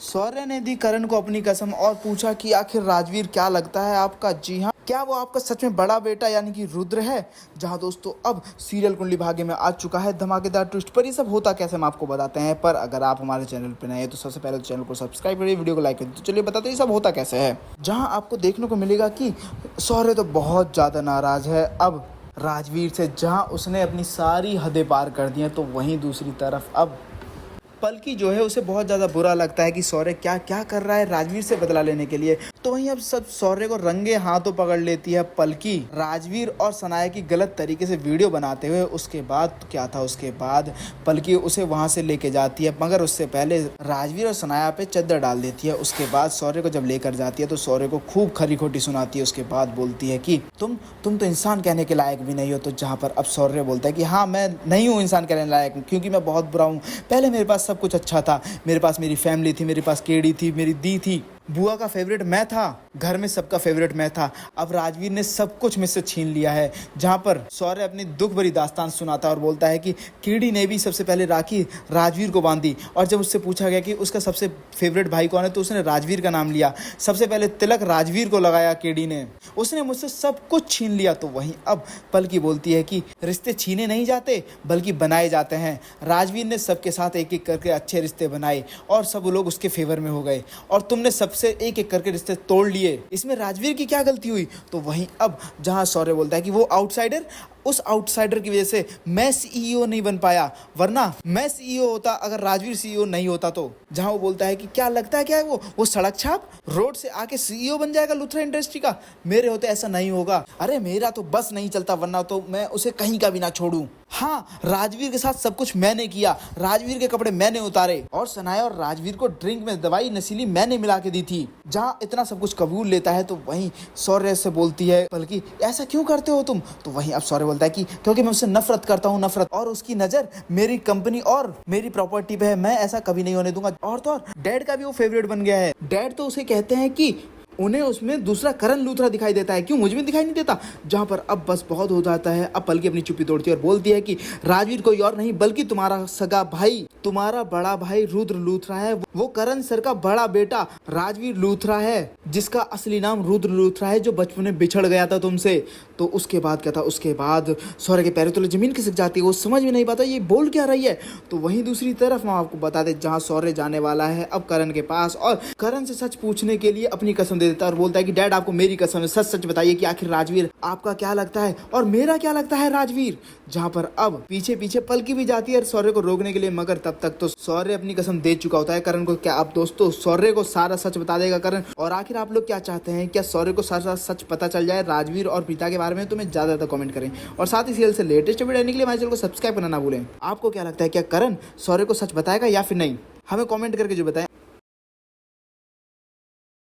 शौर्य ने दी करण को अपनी कसम और पूछा कि आखिर राजवीर क्या लगता है आपका। जी हाँ, क्या वो आपका सच में बड़ा बेटा यानी कि रुद्र है। जहां दोस्तों अब सीरियल कुंडली भाग्य में आ चुका है धमाकेदार ट्विस्ट। पर ये सब होता कैसे हम आपको बताते हैं। पर अगर आप हमारे चैनल पर नए हैं तो सबसे पहले चैनल को सब्सक्राइब करिए, वीडियो को लाइक करिए। तो चलिए बताते हैं ये सब होता कैसे है। जहाँ आपको देखने को मिलेगा कि शौर्य तो बहुत ज़्यादा नाराज है अब राजवीर से, जहाँ उसने अपनी सारी हदें पार कर दी हैं। तो वहीं दूसरी तरफ अब पलकी जो है उसे बहुत ज़्यादा बुरा लगता है कि शौर्य क्या क्या कर रहा है राजवीर से बदला लेने के लिए। तो वहीं अब सब शौर्य को रंगे हाथों पकड़ लेती है पलकी राजवीर और सनाया की गलत तरीके से वीडियो बनाते हुए। उसके बाद क्या था, उसके बाद पलकी उसे वहां से लेके जाती है, मगर उससे पहले राजवीर और सनाया पे चद्दर डाल देती है। उसके बाद शौर्य को जब लेकर जाती है तो शौर्य को खूब खरी खोटी सुनाती है। उसके बाद बोलती है कि तुम तो इंसान कहने के लायक भी नहीं हो। तो जहाँ पर अब शौर्य बोलता है कि हाँ, मैं नहीं हूँ इंसान कहने लायक, क्योंकि मैं बहुत बुरा हूँ। पहले मेरे पास सब कुछ अच्छा था, मेरे पास मेरी फैमिली थी, मेरे पास केडी थी, मेरी दी थी, बुआ का फेवरेट मैं था, घर में सबका फेवरेट मैं था। अब राजवीर ने सब कुछ मुझसे छीन लिया है। जहाँ पर शौर्य अपनी दुख भरी दास्तान सुनाता है और बोलता है कि कीड़ी ने भी सबसे पहले राखी राजवीर को बांधी, और जब उससे पूछा गया कि उसका सबसे फेवरेट भाई कौन है तो उसने राजवीर का नाम लिया। सबसे पहले तिलक राजवीर को लगाया कीड़ी ने, उसने मुझसे सब कुछ छीन लिया। तो वहीं अब पलकी बोलती है कि रिश्ते छीने नहीं जाते बल्कि बनाए जाते हैं। राजवीर ने सबके साथ एक एक करके अच्छे रिश्ते बनाए और सब लोग उसके फेवर में हो गए, और तुमने सबसे एक एक करके रिश्ते तोड़ लिए। इसमें राजवीर की क्या गलती हुई। तो वहीं अब जहां शौर्य बोलता है कि वो आउटसाइडर, उस आउटसाइडर की वजह से मैं सीईओ नहीं बन पाया, वरना मैं सीईओ होता अगर राजवीर सीईओ नहीं होता तो। जहां वो बोलता है कि क्या लगता है क्या है वो सड़क छाप रोड से आके सीईओ बन जाएगा लुथरा इंडस्ट्री का। मेरे होते ऐसा नहीं होगा। अरे मेरा तो बस नहीं चलता, वरना तो मैं उसे कहीं का भी ना छोड़ूं। हाँ, राजवीर के साथ सब कुछ मैंने किया, राजवीर के कपड़े मैंने उतारे, और सनाया और राजवीर को ड्रिंक में दवाई नशीली मैंने मिला के दी थी। जहाँ इतना सब कुछ कबूल लेता है तो वहीं शौर्य से बोलती है बल्कि ऐसा क्यों करते हो तुम। तो वहीं अब शौर्य बोलता है कि क्योंकि मैं उससे नफरत करता हूँ, नफरत, और उसकी नजर मेरी कंपनी और मेरी प्रॉपर्टी पे है, मैं ऐसा कभी नहीं होने दूंगा। और तो और डैड का भी वो फेवरेट बन गया है। डैड तो उसे कहते हैं कि उन्हें उसमें दूसरा करण लूथरा दिखाई देता है, क्यों मुझ में दिखाई नहीं देता। जहां पर अब बस बहुत हो जाता है। अब पलकी अपनी चुप्पी तोड़ती है और बोलती है कि राजवीर कोई और नहीं बल्कि तुम्हारा सगा भाई, तुम्हारा बड़ा भाई रुद्र लूथरा है। वो करण सर का बड़ा बेटा राजवीर लूथरा है, जिसका असली नाम रुद्र लूथरा है, जो बचपन में बिछड़ गया था तुमसे। तो उसके बाद क्या था, उसके बाद शौर्य के पैरों तले जमीन खिसक जाती है। वो समझ में नहीं पाता ये बोल क्या रही है। तो वहीं दूसरी तरफ हम आपको बता दें जहाँ शौर्य जाने वाला है अब करण के पास, और करण से सच पूछने के लिए अपनी कसम दे देता है और बोलता है कि डैड आपको मेरी कसम है, सच सच बताइए कि आखिर राजवीर आपका क्या लगता है और मेरा क्या लगता है राजवीर। जहाँ पर अब पीछे पीछे पलकी भी जाती है शौर्य को रोकने के लिए, मगर तब तक तो शौर्य अपनी कसम दे चुका होता है करण को। क्या अब दोस्तों शौर्य को सारा सच बता देगा करण, और आखिर आप लोग क्या चाहते हैं, क्या शौर्य को सारा सच पता चल जाए राजवीर और प्रीता के बारे में। तो मैं ज्यादा कमेंट करें, और साथ ही सीरियल से लेटेस्ट वीडियो आने के लिए हमारे चैनल को सब्सक्राइब करना ना भूलें। आपको क्या लगता है, क्या करण शौर्य को सच बताएगा या फिर नहीं, हमें कमेंट करके जो बताएं।